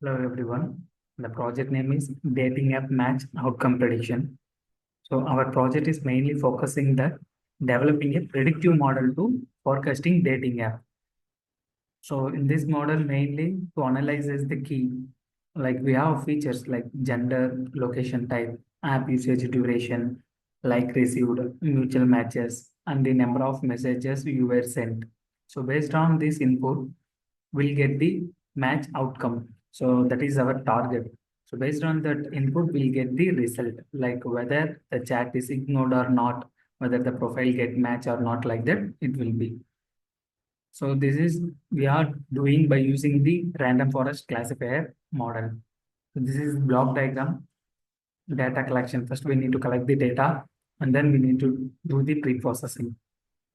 Hello everyone. The project name is Dating App Match Outcome Prediction. So our project is mainly focusing that developing a predictive model to forecasting dating app. So in this model mainly to analyze is the key. Like we have features like gender, location type, app usage duration, like received, mutual matches, and the number of messages you were sent. So based on this input, we'll get the match outcome. So that is our target. So based on that input, we'll get the result, like whether the chat is ignored or not, whether the profile get match or not, like that it will be. So this is we are doing by using the random forest classifier model. So this is block diagram, data collection. First we need to collect the data and then we need to do the pre-processing.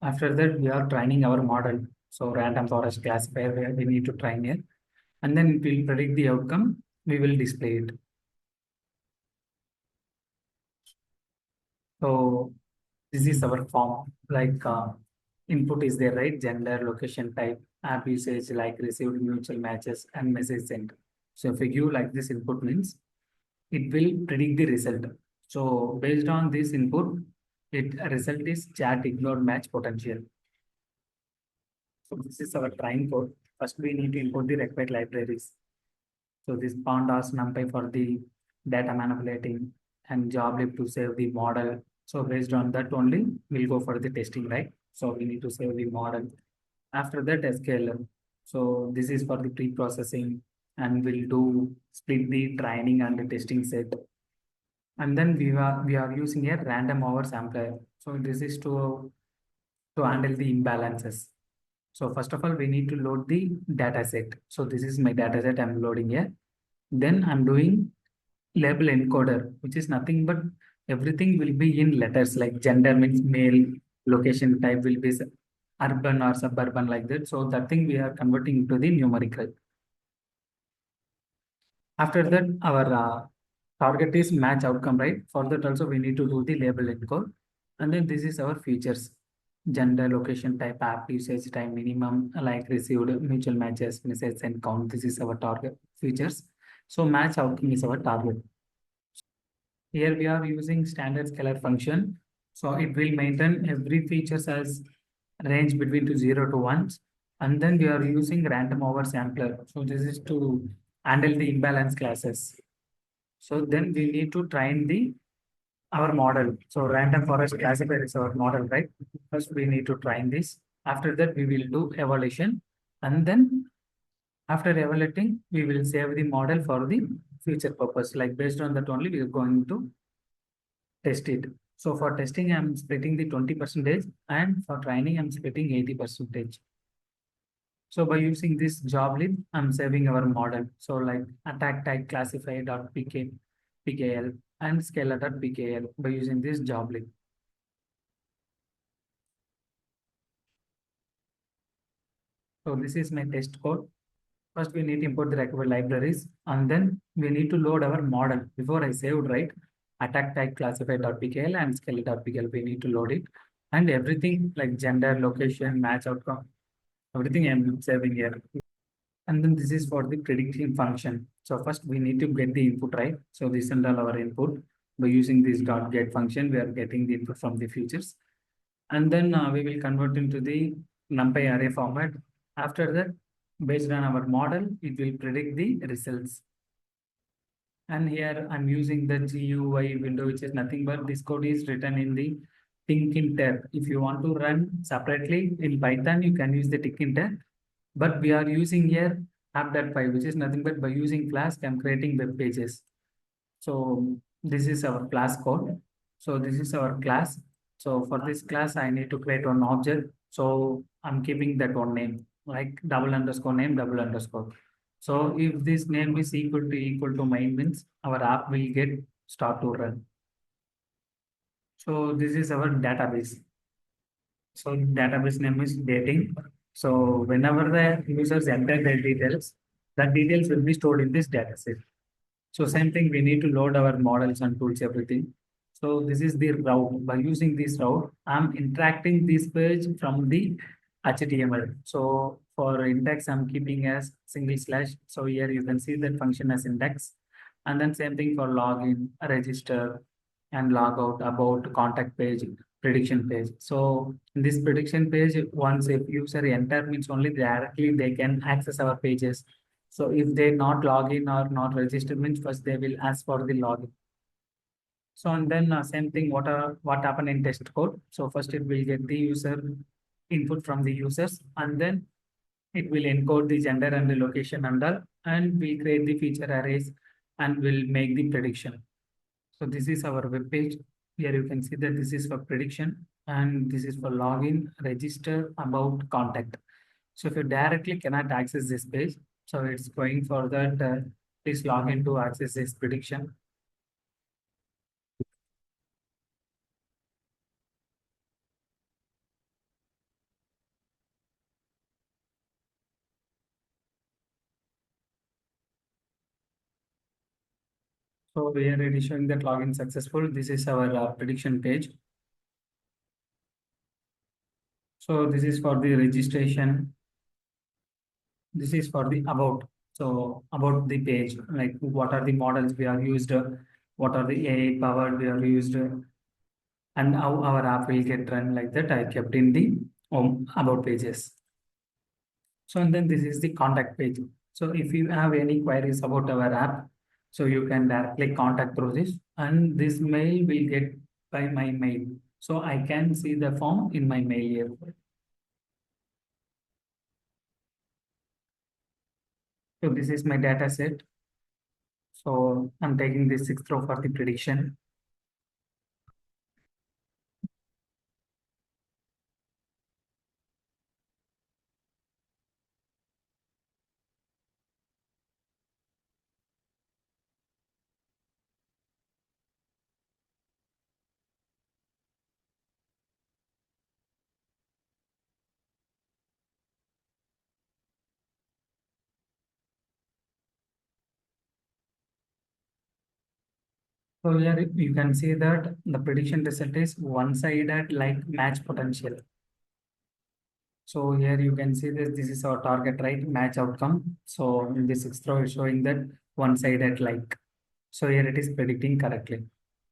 After that, we are training our model. So random forest classifier where we need to train it and then it will predict the outcome. We will display it. So this is our form, like input is there, right? Gender, location type, app usage, like received, mutual matches, and message sent. So if we give like this input means it will predict the result. So based on this input, it result is chat ignored match potential. So this is our train code. First, we need to import the required libraries. So this pandas, NumPy for the data manipulating and joblib to save the model. So based on that only, we'll go for the testing, right? So we need to save the model. After that, sklearn. So this is for the pre-processing and we'll do split the training and the testing set. And then we are using a random oversampler. So this is to handle the imbalances. So first of all, we need to load the data set. So this is my data set I'm loading here. Then I'm doing label encoder, which is nothing but everything will be in letters like gender means male, location type will be urban or suburban like that. So that thing we are converting into the numerical. After that, our target is match outcome, right? For that also we need to do the label encode. And then this is our features. Gender, location type, app usage time, minimum, like received, mutual matches, message and count. This is our target features. So match outcome is our target. Here we are using standard scalar function. So it will maintain every features as range between to 0 to 1. And then we are using random oversampler. So this is to handle the imbalance classes. So then we need to train the our model. So random forest classifier is our model, right? First we need to train this. After that we will do evaluation. And then after evaluating, we will save the model for the future purpose. Like based on that only we are going to test it. So for testing, I'm splitting the 20% and for training, I'm splitting 80%. So by using this job lib, I'm saving our model. So like attack type classify.pkl and scalar.pkl by using this job lib. So this is my test code. First, we need to import the required libraries and then we need to load our model. Before I saved, right? Attack type classify.pkl and scalar.pkl. We need to load it and everything like gender, location, match outcome, everything I'm saving here. And then this is for the predicting function. So first we need to get the input, right? So this is all our input. By using this dot get function, we are getting the input from the features. And then we will convert into the NumPy array format. After that, based on our model, it will predict the results. And here I'm using the GUI window, which is nothing but this code is written in the Tkinter. If you want to run separately in Python, you can use the Tkinter. But we are using here app.py, which is nothing but by using Flask, I'm creating web pages. So this is our class code. So this is our class. So for this class, I need to create one object. So I'm keeping that one name, like double underscore name, double underscore. So if this name is equal to main means our app will get start to run. So this is our database. So database name is dating. So whenever the users enter their details, that details will be stored in this dataset. So same thing, we need to load our models and tools, everything. So this is the route. By using this route, I'm interacting this page from the HTML. So For index, I'm keeping as single slash. So here you can see that function as index. And then same thing for login, register, and logout, about, contact page, prediction page. So in this prediction page, once if user enter means only directly they can access our pages. So if they not log in or not register means first they will ask for the login. So and then same thing what happened in test code. So first it will get the user input from the users, and then it will encode the gender and the location under, and we create the feature arrays and will make the prediction. So this is our web page. Here you can see that this is for prediction and this is for login, register, about, contact. So if you directly cannot access this page, so it's going for that, please log in to access this prediction. So here it is showing that login successful. This is our prediction page. So this is for the registration. This is for the about. So about the page, like what are the models we are used, what are the AI powered we are used, and how our app will get run, like that I kept in the about pages. So and then this is the contact page. So if you have any queries about our app, so you can directly contact through this, and this mail will get by my mail. So I can see the form in my mail here. So this is my data set. So I'm taking the sixth row for the prediction. So here you can see that the prediction result is one-sided like match potential. So here you can see this is our target, right? Match outcome. So in the sixth row is showing that one-sided like. So here it is predicting correctly.